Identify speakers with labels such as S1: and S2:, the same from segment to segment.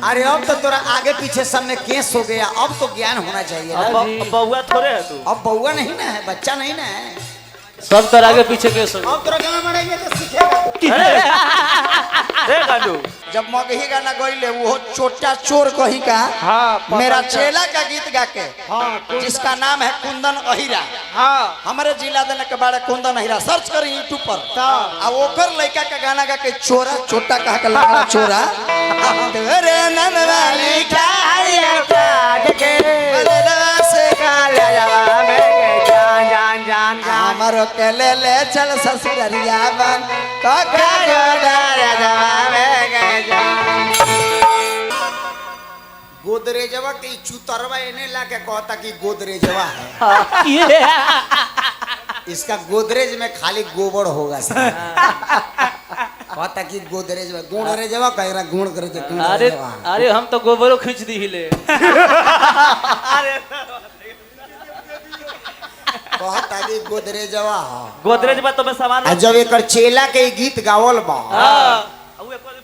S1: अरे अब तो तोरा आगे पीछे सामने केस हो गया, अब तो ज्ञान होना चाहिए।
S2: बउआ थोड़े है तू,
S1: अब बउआ नहीं ना है, बच्चा नहीं ना है,
S2: सब तरह आगे पीछे केस हो।
S1: अब तोरा गाना बढ़ेंगे तो सीखेगा। जब मगही गाना गईले वो छोटा चोर कही का, हाँ, मेरा चेला का गीत गा के, हाँ, जिसका नाम है कुंदन अहिरा, हाँ, हमारे जिला देने के बारे कुंदन अहिरा सर्च करी यूट्यूब पर, अब ओकर लड़का का गाना गा के चोरा छोटा कहा के लगा चोरा तेरे नन वाली खाया काट के से काला जान जान जान हमारो के ले चल ससुरिया बन तो गोदरेजवा के चुतरवा इन्हें ला के कहता कि गोदरेजवा है, इसका गोदरेज में खाली गोबर होगा कहता कि गोदरेज में गोदरेजवा कह रहा गुण करे।
S2: अरे अरे हम तो गोबरों खींच दी हिले। अरे
S1: कहता कि गोदरेजवा
S2: गोदरेज में तो मैं सामान
S1: जब एक चेला के गीत गावल बा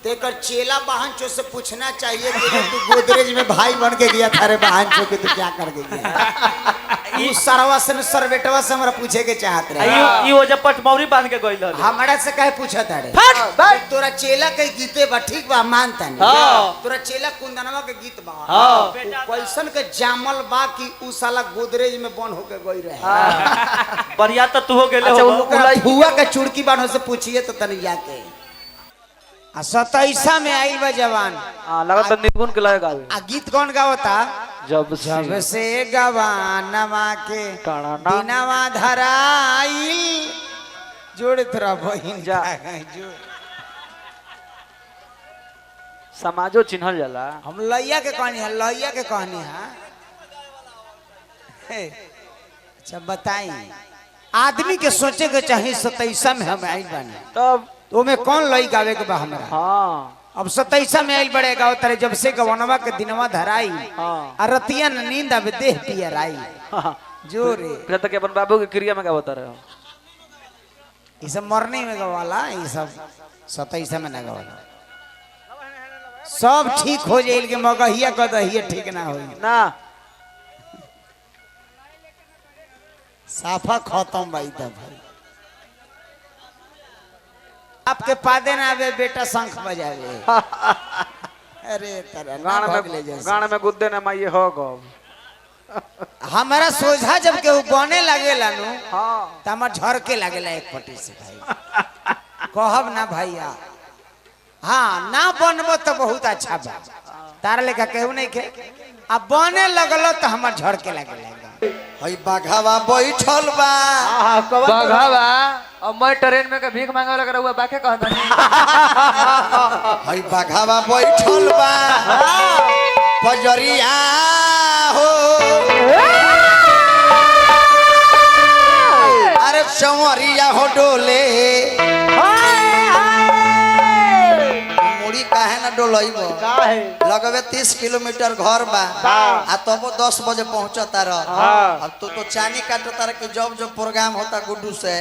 S1: तेकर चेला बहन चो से पूछना चाहिए कि तू गोदरेज में भाई बन के गया था रे बहन चो कि तू क्या कर गया। ये सरवा से सरबेटवा से हमरा पूछे के चाहत रहे,
S2: ये वो जब पटमौरी बांध के गइल रहे
S1: हमरा से काहे पूछा था रे तोरा चेला के गीते बा ठीक बा मानता नहीं, तोरा चेला कुंदनवा के गीत बा कैसन के जामल बा कि उ साला गोदरेज में बन होके गई रहे।
S2: बढ़िया तो तू हो गेले हो।
S1: फुआ के चुड़की बांधो से पूछिए तो तनी जाके 27 में आइल बा जवान,
S2: लगत निर्गुण के लगे गावे।
S1: गीत कौन गावता?
S2: जब
S1: से गवानवा के दिनवा धराइल जोड़ तोरा बहिन जा
S2: समाजो चिन्हल जाला।
S1: हम लैया के कहानी है, लैया के कहानी है। अच्छा बताई आदमी के सोचे के चाहिए 27 में हम आइल बानी
S2: तब
S1: तो में कौन लई गावे के बा हमरा।
S2: हाँ
S1: अब 27 में आइल बड़े गाँव तारे जब से गवनवा के दिनवा धराई,
S2: हाँ
S1: रतिया नींद अब देह पियर आई जोरे।
S2: फिर तक अपन बाबू के क्रिया में गावता रहे।
S1: ये सब मरने में गवाला, ये सब 27 में ना गवाला। सब ठीक हो जाइल के मगहिया कदहिया ठीक ना होई
S2: ना,
S1: साफा खत्म भाई तब भाई। आपके पादे ना आवे बेटा शंख बजावे। अरे तरह
S2: गाना में गुद्दे ना माये हो गो।
S1: हमारा सोझा जब के बने लगेला नु, हाँ, त हमर झरके लगेला एक पट्टी से भाई। कहब ना भैया, हाँ ना बनबो तो बहुत अच्छा बा, तार लेखा केहू नहीं के, अब बने लगलो तो हमर झरके लगेला। हई बाघावा बैठल बा,
S2: बाघावा और मैं ट्रेन में भीख मांगे लग रहा हुआ बाके कहता नहीं।
S1: हई बाघावा बैठल बा पजरिया हो, अरे चवरिया हो डोले मुड़ी काहे ना डोलइबो लगवे 30 किलोमीटर घर बा आ तब 10 बजे पहुंचता रह। अब तो चानी काटता रह कि जब जब प्रोग्राम होता गुड्डू से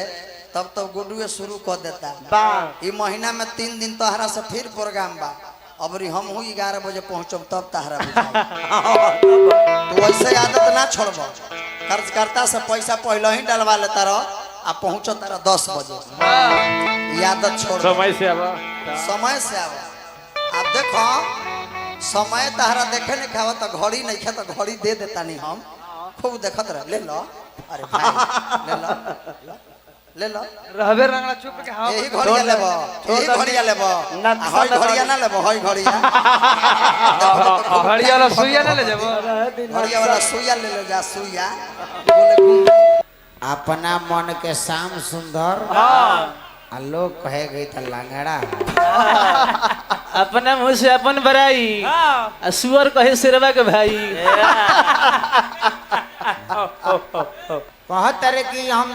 S1: तब तब गुड्डू शुरू कर देता। ये महीना में 3 दिन तहरा से फिर प्रोग्राम बा, अब हम हुई 11 बजे पहुंचब तब तहरा तो वैसे आदत ना छोड़ब, खर्च करता से पैसा पहले ही डलवा लेता रह आ पहुंचता रह 10 बजे। आदत छोड़,
S2: समय से आवा,
S1: समय से आवा। अब देखो समय तहरा देखे नहीं खावा तो घड़ी नहीं खा तो घड़ी दे देता नहीं, हम खूब देखत रह। ले लो, अरे भाई ले लो ले लो
S2: रहबे रंगला चुप के। हां
S1: यही घड़िया लेबो, यही घड़िया लेबो, हई घड़िया ना लेबो, हई घड़िया
S2: घड़िया वाला सुइया ना ले जाबो,
S1: घड़िया वाला सुइया ले ले जा सुइया। अपना मन के शाम सुंदर, आ लोग कहे गई तो लंगड़ा।
S2: अपना मुंह से अपन बराई, सुअर कहे सिरवा के भाई।
S1: कहत रहे कि हम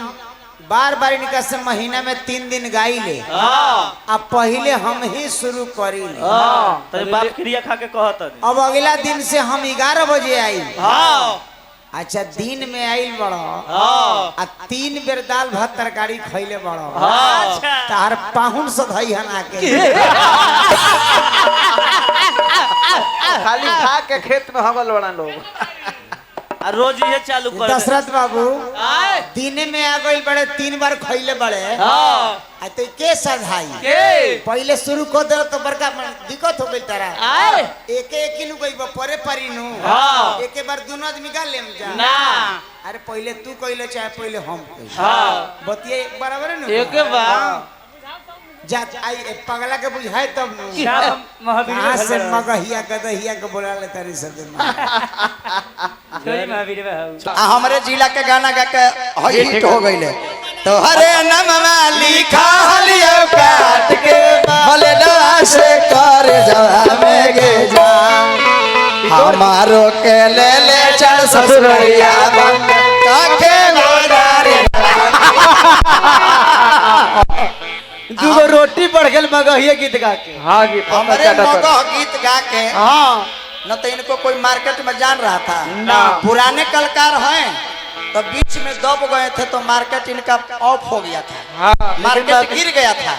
S1: बार बार इनका से महीना में 3 दिन गाई ले, अब पहले हम ही शुरू करी ले।
S2: तो बाप क्रिया खा के कहत।
S1: अब अगला दिन से हम 11 बजे आई। अच्छा दिन में आइल बड़ो आ 3 बेर दाल भात तरकारी खैले बड़ो, तार पाहुन से धई हना के
S2: खाली खा के खेत में हगल बना लोग
S3: रोज ये चालू कर
S4: दशरथ बाबू दिन में आ गई बड़े 3 बार खैले बड़े आ तो के सधाई पहले शुरू कर दे तो बड़का दिक्कत हो गई तारा एक किलो गई परे परी नु एक बार दोनों आदमी का लेम जा
S3: ना
S4: अरे पहले तू कइले चाहे पहले हम बतिया बराबर है नु
S3: एक बार
S4: जा आई पगला के बुझाए तब
S3: क्या महावीर
S4: कहां से मगहिया गदहिया के बोला ले तारी सब
S3: छोरी महावीर
S1: हमरे जिला के गाना गा के हिट हो गइले तो हरे नमवा लिखा हलियो काट के भले से कर जवा में गे जा हमारो के ले चल ससुरिया बन काके मोरारे
S4: दूगो रोटी बढ़ गेल मगहिया गीत गा के
S2: हाँ
S1: हमरे मगह गीत गा के न तो इनको कोई मार्केट में जान रहा था
S4: ना
S1: पुराने कलाकार हैं तो बीच में दब गए थे तो मार्केट इनका ऑफ हो गया था मार्केट गिर गया था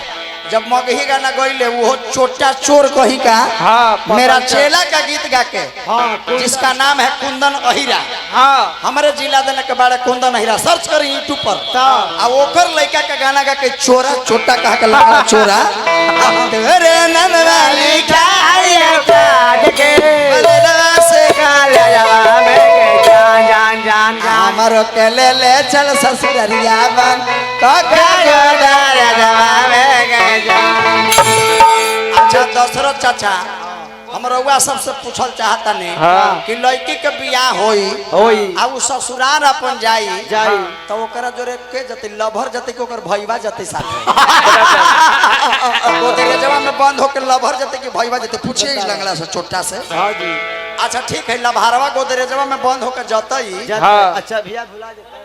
S1: जब मगही गाना गईले वो छोटा चोर कहीं का मेरा चेला का गीत गा के जिसका नाम है कुंदन अहिरा हमारे जिला देने के बारे कुंदन अहिरा सर्च करें यूट्यूब पर आ ओकर लड़का का गाना गा के चोरा छोटा कहा के लगा चोरा तेरे ननवा लिखा है काट के बलरा से काला जवा में के जान जान हमारो के ले चल ससुरिया बन काका गोदारा जवा में के अच्छा दशरथ चाचा हम रउआ सबसे पूछल चाहता ने कि लड़की के बियाह होई आ उ ससुराल अपन जाई तो ओकरा जोरे के जते लभर जते के ओकर भईवा जते साथे गोदरे जवा में बंद होके लभर जते के भईवा जते पूछे इस लंगड़ा से छोटा से हां जी अच्छा ठीक है लभारवा गोदरे जवा में बंद होके जतई
S4: अच्छा भैया भुला देता है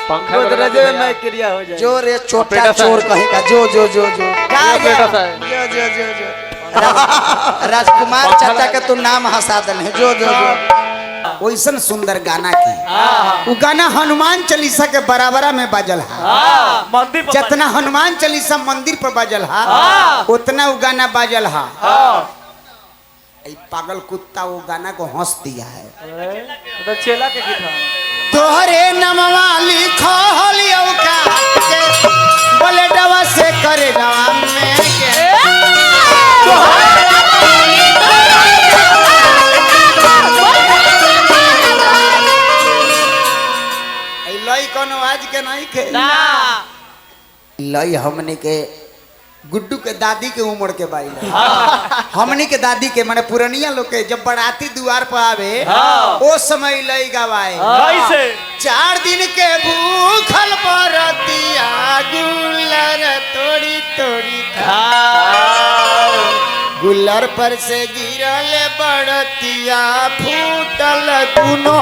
S2: पंखा
S4: में क्रिया हो जाए
S1: जो रे छोटा चोर कहेगा जो जो जो जो राजकुमार चाचा के तू नाम हंसा दल है जो जो जो
S4: ओइसन सुंदर गाना की वो गाना हनुमान चालीसा के बराबरा में बाजल है
S3: मंदिर पर
S4: जितना हनुमान चालीसा मंदिर पर बाजल है उतना वो गाना बाजल है पागल कुत्ता वो गाना को हंस दिया है
S3: तो चेला के गीत है
S4: तोहरे नमवा लिखो हलियो का बोले डवा से करे डवा में के लई कोनो आज के नहीं खे
S3: ना
S4: लई हमने के गुड्डू के दादी के उम्र के बाई हमनी के दादी के माने पुरनिया लोग के जब बराती द्वार पर आवे ओ समय लई गवाए
S3: कैसे
S4: 4 दिन के भूखल बरतिया गुल्लर तोड़ी तोड़ी गुल्लर पर से गिरल बरतिया फूटल दुनो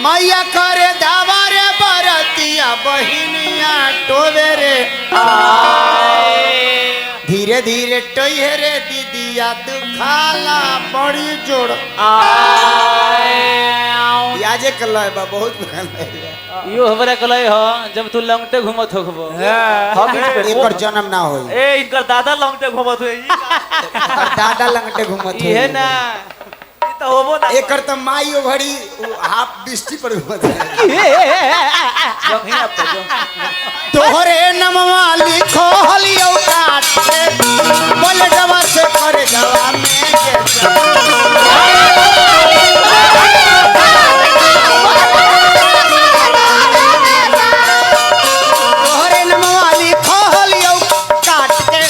S4: मैया करे दावा रे बरतिया बहिनिया टोवे रे धीरे धीरे टोहे रे दीदिया दुखाला बड़ी जोड़ याजे कलय बा बहुत
S3: यो हमरा कलय हो जब तू लंगटे घुमत होखबो हम
S4: एकर जन्म ना होई
S3: ए इनकर दादा लंगटे घुमत होई
S4: दादा लंगटे घुमत
S3: ये ना ई तो होबो ना
S4: एकर त माई ओ घड़ी हाफ बिस्टी पर घुमत
S3: जब ही आप जो
S4: तोहरे नमवा लिखो हलियो काट के बोले जवा से करे जवा में तोहरे नमवा लिखो हलियो काट के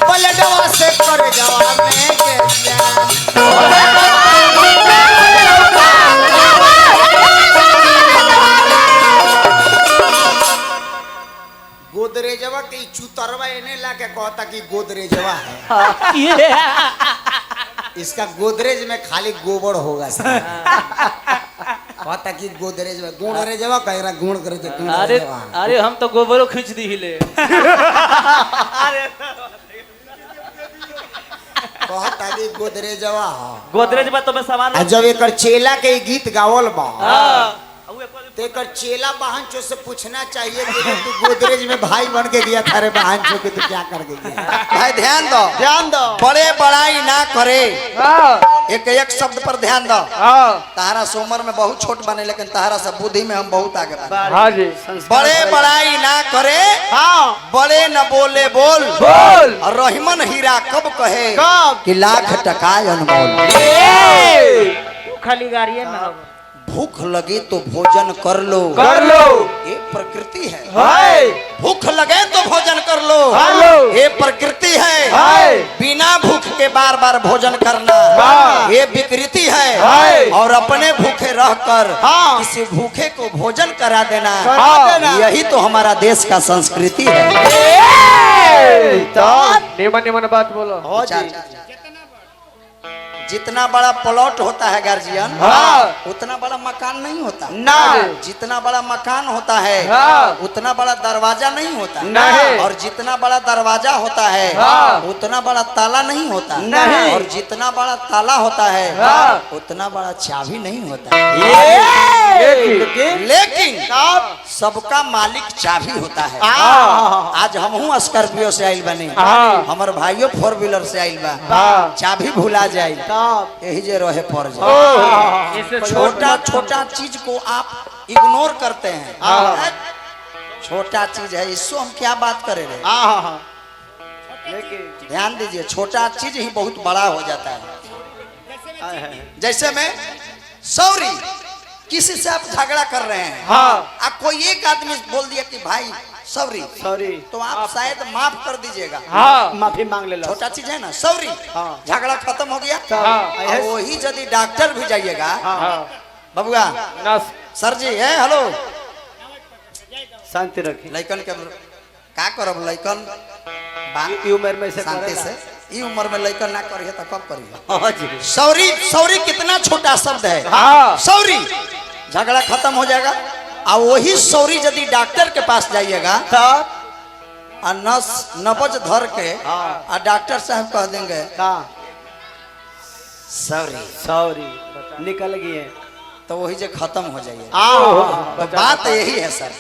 S4: बोले जवा से करे जवा में के गोदरेजवा के चुतरवा एने लाके कहता कि गोदरेजवा है इसका गोदरेज में खाली गोबर होगा कहता कि गोदरेज में गोदरेजवा कहेगा गुण करे
S3: अरे अरे हम तो गोबरो खींच दी हिले अरे
S4: कहता कि गोदरेजवा है
S3: गोदरेज में तो मैं सामान
S4: जब एकर चेला के गीत गावल बा
S3: हां उ एक
S4: तेकर चेला बहन चो से पूछना चाहिए कि अगर तू गोदरेज में भाई बन के गया था रे बहन चो कि तू क्या कर गया।
S1: भाई ध्यान दो,
S4: ध्यान दो,
S1: बड़े बड़ाई ना करे।
S2: हाँ
S1: एक एक शब्द पर ध्यान दो।
S2: हाँ
S1: तारा से उम्र में बहुत छोट बने, लेकिन तारा से बुद्धि में हम बहुत आगे बने।
S2: हाँ जी
S1: बड़े बड़ाई ना करे,
S4: हाँ
S1: बड़े न बोले बोल
S2: बोल
S1: और रहीमन हीरा कब कहे
S4: कब?
S1: कि लाख टका अनमोल।
S5: खाली गाड़िए में
S1: भूख लगे तो भोजन कर लो, ये प्रकृति है।
S2: हाय
S1: भूख लगे तो भोजन कर लो,
S2: लो।
S1: ये प्रकृति है।
S2: हाय
S1: बिना भूख के बार बार भोजन करना
S2: हाँ।
S1: ये विकृति है।
S2: हाय।
S1: और अपने भूखे रहकर
S4: हाँ।
S1: किसी भूखे को भोजन करा देना,
S2: हाँ।
S1: यही तो हमारा देश का संस्कृति है।
S2: निमन निमन बात बोलो।
S4: हो जी।
S1: जितना बड़ा प्लॉट होता है गार्जियन,
S2: हाँ।
S1: उतना बड़ा मकान नहीं होता।
S4: ना
S1: जितना बड़ा मकान होता है,
S2: हाँ।
S1: उतना बड़ा दरवाजा नहीं होता।
S2: नहीं।
S1: और जितना बड़ा दरवाजा होता है,
S2: हाँ।
S1: उतना बड़ा ताला नहीं होता।
S4: नहीं।
S1: और जितना बड़ा ताला होता है,
S2: हाँ।
S1: उतना बड़ा चाबी नहीं होता। लेकिन सबका मालिक चाबी होता है। आज हमहू स्कॉर्पियो से आइल बने,
S2: हाँ।
S1: हमर भाइयों 4 व्हीलर से आइल बा।
S2: हाँ।
S1: चाबी भुला जाए, यही जे रहे पड़ जाए।
S5: इससे
S1: छोटा छोटा चीज को आप इग्नोर करते हैं। छोटा चीज है, इसको हम क्या बात करें रे? ध्यान दीजिए, छोटा चीज ही बहुत बड़ा हो जाता है। जैसे मैं सॉरी, किसी से आप झगड़ा कर रहे हैं,
S2: हाँ।
S1: आप कोई एक आदमी बोल दिया कि भाई सॉरी,
S4: सॉरी,
S1: तो आप शायद माफ कर दीजिएगा।
S2: हाँ
S4: माफी मांग ले लो।
S1: छोटा चीज है ना, सॉरी,
S4: हाँ।
S1: झगड़ा खत्म हो गया।
S2: हाँ।
S1: और वही यदि डॉक्टर भी जाइएगा,
S2: हाँ
S1: बबुआ
S2: नस
S1: सर जी है, हेलो,
S4: शांति रखी।
S1: लइकन के का करब? लइकन
S4: ई उम्र में से
S1: शांति से, ई उम्र में लइकन ना करिए तो कब करिए?
S4: हाँ जी।
S1: सॉरी, सॉरी कितना छोटा शब्द है।
S2: हाँ।
S1: सॉरी, झगड़ा खत्म हो जाएगा। और वही सॉरी यदि डॉक्टर के पास जाइएगा, और नब्ज धर के और डॉक्टर साहब कह देंगे सॉरी,
S4: सॉरी निकल गए,
S1: तो वही जो खत्म हो जाइए। तो बात यही है सर,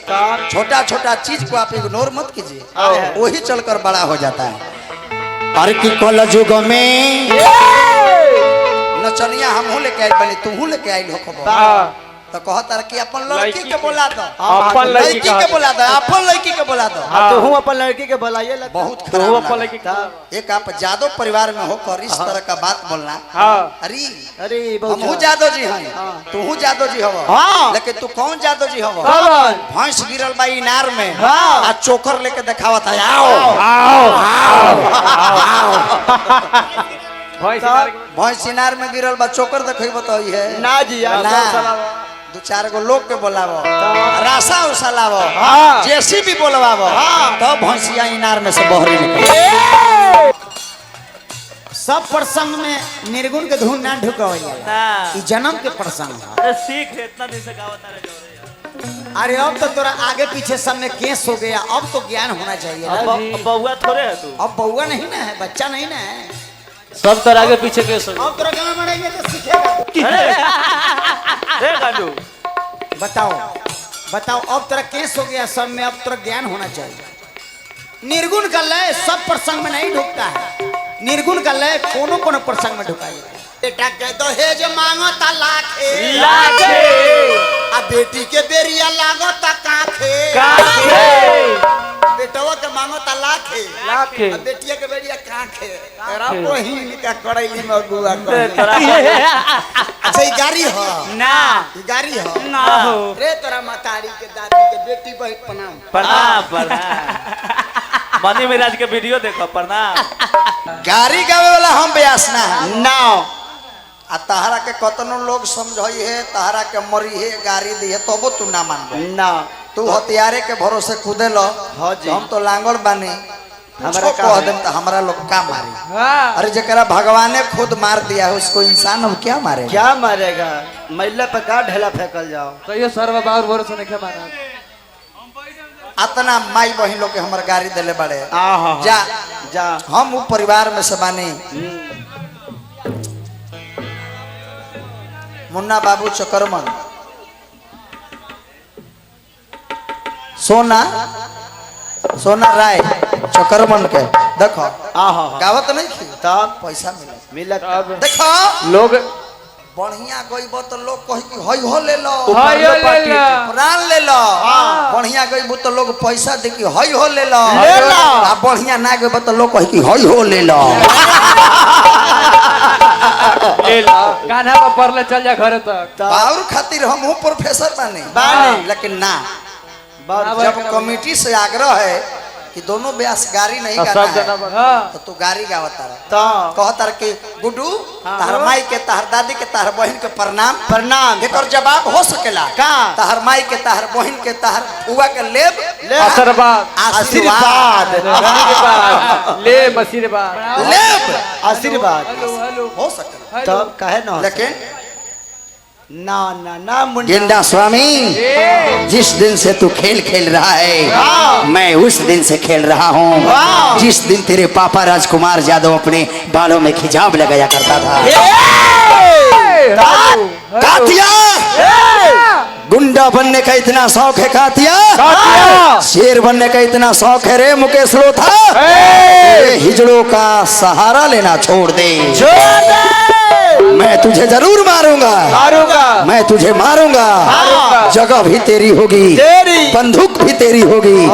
S1: छोटा छोटा चीज को आप इग्नोर मत कीजिए, वही चलकर बड़ा हो जाता है। अरे की कल जुग में नचनिया हमहू लेके आइल बनी, तुहू लेके आइल हो खबर, तो कहता कि अपन लड़की के बोला दो,
S2: अपन लड़की
S1: के बोला दो, अपन लड़की के बोला दो।
S4: तो हूँ अपन लड़की के बुलाइए।
S1: बहुत
S2: तो
S1: खराब
S2: अपन
S1: लगा।
S2: लड़की
S1: एक आप जादव परिवार में होकर इस तरह का बात बोलना,
S2: हाँ।
S1: अरे
S4: अरे
S1: हमहू जादव जी हैं, तुहू जादव जी हव,
S4: हाँ।
S1: लेकिन तू कौन जादव जी हव?
S2: कौन?
S1: भैंस गिरल बा इनार में,
S4: हाँ।
S1: आ चोकर लेके दिखावा था, आओ भैंस इनार में गिरल बा, चोकर देखो बताई है
S4: ना जी,
S1: ना। दो चार गो लोग के बोलावो, रासा उसा लावो,
S2: हाँ।
S1: जैसी भी बोलवावो, तो भैंसिया इनार में से बहरी निकले।
S4: सब प्रसंग में निर्गुण के धुन ना ढुकावैया, ई जन्म के प्रसंग है।
S3: सीख इतना दिन से गावता रहे।
S4: अरे अब तो तोरा आगे पीछे सब में केस हो गया, अब तो ज्ञान होना चाहिए ना।
S3: बउआ थोड़े है तू,
S4: अब बउआ नहीं ना है, बच्चा नहीं ना है।
S3: सब तर आगे पीछे के सब।
S4: अब तोरा गाना बढ़ेंगे तो सीखेगा।
S3: गांडू
S4: बताओ बताओ, अब तेरा केस हो गया सब में, अब तेरा ज्ञान होना चाहिए। निर्गुण का लय सब प्रसंग में नहीं ढुकता है, निर्गुण का लय कोनो कोनो प्रसंग में ढुका जाता है। बेटा कह दो हे जो मांगो ता लाखे, आ बेटी के बेरिया लागो ता काखे, बेटवा के मांगो ता लाखे, आ बेटिया के बेरिया काखे। तेरा बहिन का करैली में गुआ कर। अच्छा, ई गाड़ी हो
S3: ना,
S4: ई गाड़ी हो
S3: ना हो।
S4: रे तोरा मतारी के दादी के बेटी बहन प्रणाम।
S3: प्रणाम प्रणाम। मनी मिराज के वीडियो देखो, प्रणाम।
S1: गाड़ी गावे वाला हम बेयासना है
S4: ना,
S1: आ तहरा के कतनो लोग समझई है, तहरा के मरी है, गाड़ी दी है, तबो तू ना मानबे
S4: ना।
S1: तू हथियारे के भरोसे कूदे लो।
S4: हाँ जी।
S1: हम तो लांगड़ बानी,
S4: हमरा का
S1: कह
S4: है?
S1: देम तो हमारा लोग का मारी?
S2: हाँ
S1: अरे जरा भगवाने खुद मार दिया है, उसको इंसान हम क्या मारे?
S4: क्या मारेगा? मैला पे का ढेला फेंकल जाओ।
S2: तो ये सर्व बार भरोसा नहीं माना।
S1: अतना माई बहन लोग के हमारे गाड़ी दिले बड़े,
S4: आहा,
S1: जा
S4: जा।
S1: हम वो परिवार में से बानी। मुन्ना बाबू चकरमन सोना सोना राय चकरमन के देखो
S4: आहा
S1: गावत नहीं थी
S4: तब
S1: पैसा मिले
S4: मिलत
S1: देखो
S2: लोग
S1: बढ़िया गईबो तो लोग कही कि हई हो ले लो
S2: हाय ले ला
S1: प्राण ले लो बढ़िया गईबो तो लोग पैसा दे कि हई हो ले लो
S4: ले लो।
S1: आ बढ़िया ना गईबो तो लोग कही कि हई हो ले लो
S2: ले ला गाना पर पढ़ले चल जा घर तक
S1: और खातिर हम प्रोफेसर
S4: बानी।
S1: बानी लेकिन ना
S2: ना
S1: जब
S2: भाई,
S1: कमेटी से आग्रह है कि दोनों ब्यास गाड़ी नहीं
S2: सब
S1: गाना
S2: जना
S1: है
S2: हां
S1: तो तू गाड़ी गावता रह
S4: तो
S1: कहता रह कि गुड्डू तहर माई के तहर दादी के तहर बहन के प्रणाम
S4: प्रणाम
S1: एकर जवाब हो सकेला
S4: का
S1: तहर माई के तहर बहन के तहर बुआ के लेब
S2: आशीर्वाद
S1: आशीर्वाद
S2: आशीर्वाद ले आशीर्वाद
S1: लेब
S4: आशीर्वाद
S2: हेलो हेलो
S1: हो सकेला
S4: तब कहे न
S1: लेकिन
S4: ना ना ना मुंडा
S1: गेंडा स्वामी जिस दिन से तू खेल खेल रहा है मैं उस दिन से खेल रहा हूँ जिस दिन तेरे पापा राजकुमार यादव अपने बालों में खिजाब लगाया करता था कातिया गुंडा बनने का इतना शौक है कातिया शेर बनने का इतना शौक है रे मुकेश लोथा हिजड़ों का सहारा लेना छोड़ दे मैं तुझे जरूर मारूंगा मैं तुझे मारूंगा जगह भी तेरी होगी बंदूक भी तेरी होगी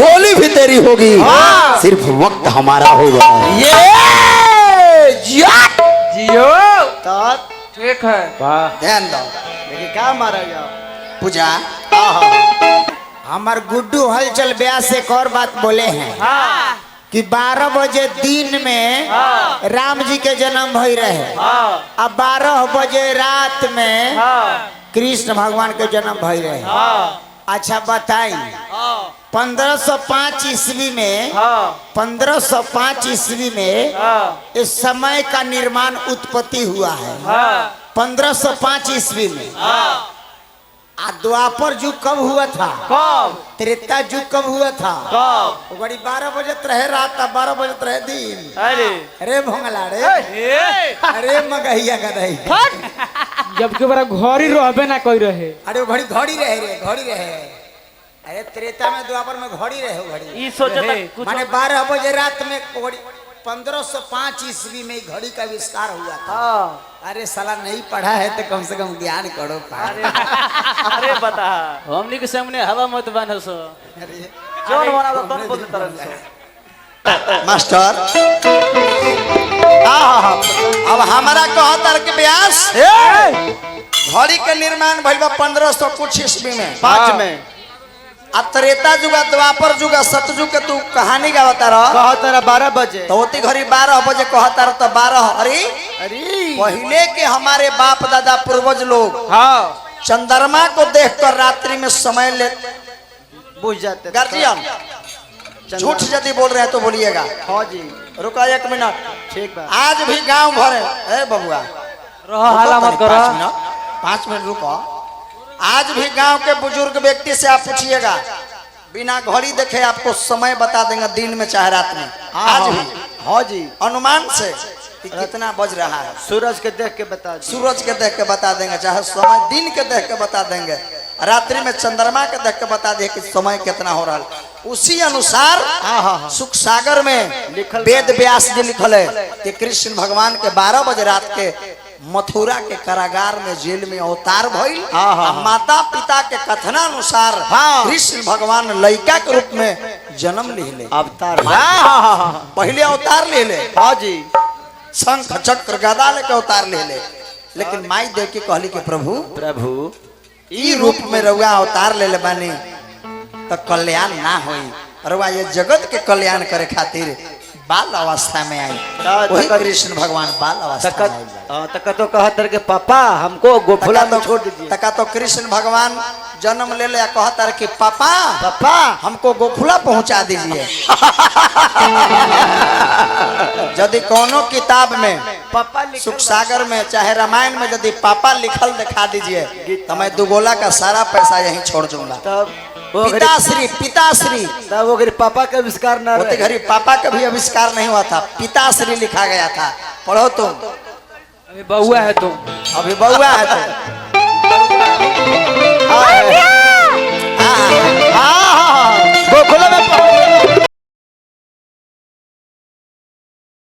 S1: गोली भी तेरी होगी सिर्फ वक्त हमारा होगा
S2: जियो
S4: तब
S2: ठीक है
S1: ध्यान दो
S4: लेकिन क्या मारा जाओ
S1: पूजा
S4: हमार गुड्डू हलचल ब्यास से एक और बात बोले हैं कि 12 बजे दिन में राम जी के जन्म भई रहे अब 12 बजे रात में कृष्ण भगवान के जन्म भई रहे अच्छा बताई 1505 ईस्वी में 1505 ईस्वी में इस समय का निर्माण उत्पत्ति हुआ है 1505 ईस्वी में आ द्वापर युग कब हुआ था त्रेता युग कब हुआ था वो बड़ी 12 बजे रहे रात 12 बजे रहे दिन अरे भोंगला रे अरे मगहिया गदई
S5: जबकि बड़ा घड़ी रहबे ना कोई रहे
S4: अरे वो घड़ी घड़ी रहे रे घड़ी रहे अरे त्रेता में द्वापर में घड़ी रहे वो घड़ी
S3: ई सोचता
S4: माने 12 बजे रात में घड़ी 1505 ईस्वी में घड़ी का आविष्कार हुआ था अरे साला नहीं पढ़ा है तो कम से कम ज्ञान करो
S3: अरे बता हमनी के सामने हवा मत बनो सो जोन बना तो तुम बोलते तरह
S1: मास्टर अब हमारा कहतर के व्यास घड़ी के निर्माण भइल बा 1500 कुछ ईस्वी में
S4: 5 में
S1: आ त्रेता युग द्वापर युग सतयुग के तू कहानी गावता रह
S4: कहा तारा 12 बजे
S1: तो ओती घड़ी 12 बजे कहता रह तो 12 अरे
S4: अरे
S1: पहले के हमारे बाप दादा पूर्वज लोग चंद्रमा को देखकर रात्रि में समय ले
S4: बुझ जाते
S1: गार्जियन झूठ यदि बोल रहे हैं तो बोलिएगा
S4: हाँ जी
S1: रुका 1 मिनट
S4: ठीक बा
S1: आज भी गांव भर है ए बबुआ
S2: रहा हाला मत करो
S1: 5 मिनट रुको आज भी गांव के बुजुर्ग व्यक्ति से आप पूछिएगा बिना घड़ी देखे आपको समय बता देंगे दिन में चाहे रात में आज भी
S4: हाँ जी
S1: अनुमान से कि कितना बज रहा है
S4: सूरज के देख के बता दी
S1: सूरज के देख के बता देंगे चाहे समय दिन के देख के बता देंगे रात्रि में चंद्रमा के देख के बता दें कि समय कितना हो रहा है उसी अनुसार सुख सागर में वेद व्यास जी लिखल है कि कृष्ण भगवान के 12 बजे रात के मथुरा के कारागार में जेल में अवतार भइल माता पिता के कथनानुसार कृष्ण भगवान लड़का के रूप में जन्म ले
S4: अवतार
S1: पहले अवतार ले
S4: हाँ जी
S1: शंख चक्र गदा लेके अवतार ले लेकिन माई देव की कहली के प्रभु ई रूप में रउआ अवतार ले बानी तो कल्याण ना होई रउआ ये जगत के कल्याण करे खातिर बाल अवस्था में आई वही कृष्ण भगवान बाल अवस्था में आई।
S4: तक तो कहतर के पापा हमको गोफुला में छोड़ दीजिए
S1: तका तो कृष्ण भगवान जन्म ले ले कहता कि पापा
S4: पापा
S1: हमको गोखुला पहुंचा दीजिए यदि कोनो किताब में
S4: पापा
S1: सुख सागर में चाहे रामायण में यदि पापा लिखल दिखा दीजिए तो मैं दुगोला का सारा पैसा यहीं छोड़ दूंगा
S4: तब
S1: पिताश्री
S4: तब वो पापा का आविष्कार ना
S1: होते घड़ी पापा का भी आविष्कार नहीं हुआ था पिताश्री लिखा गया था पढ़ो तुम
S2: अभी बउआ है तुम
S1: अभी बउआ है तुम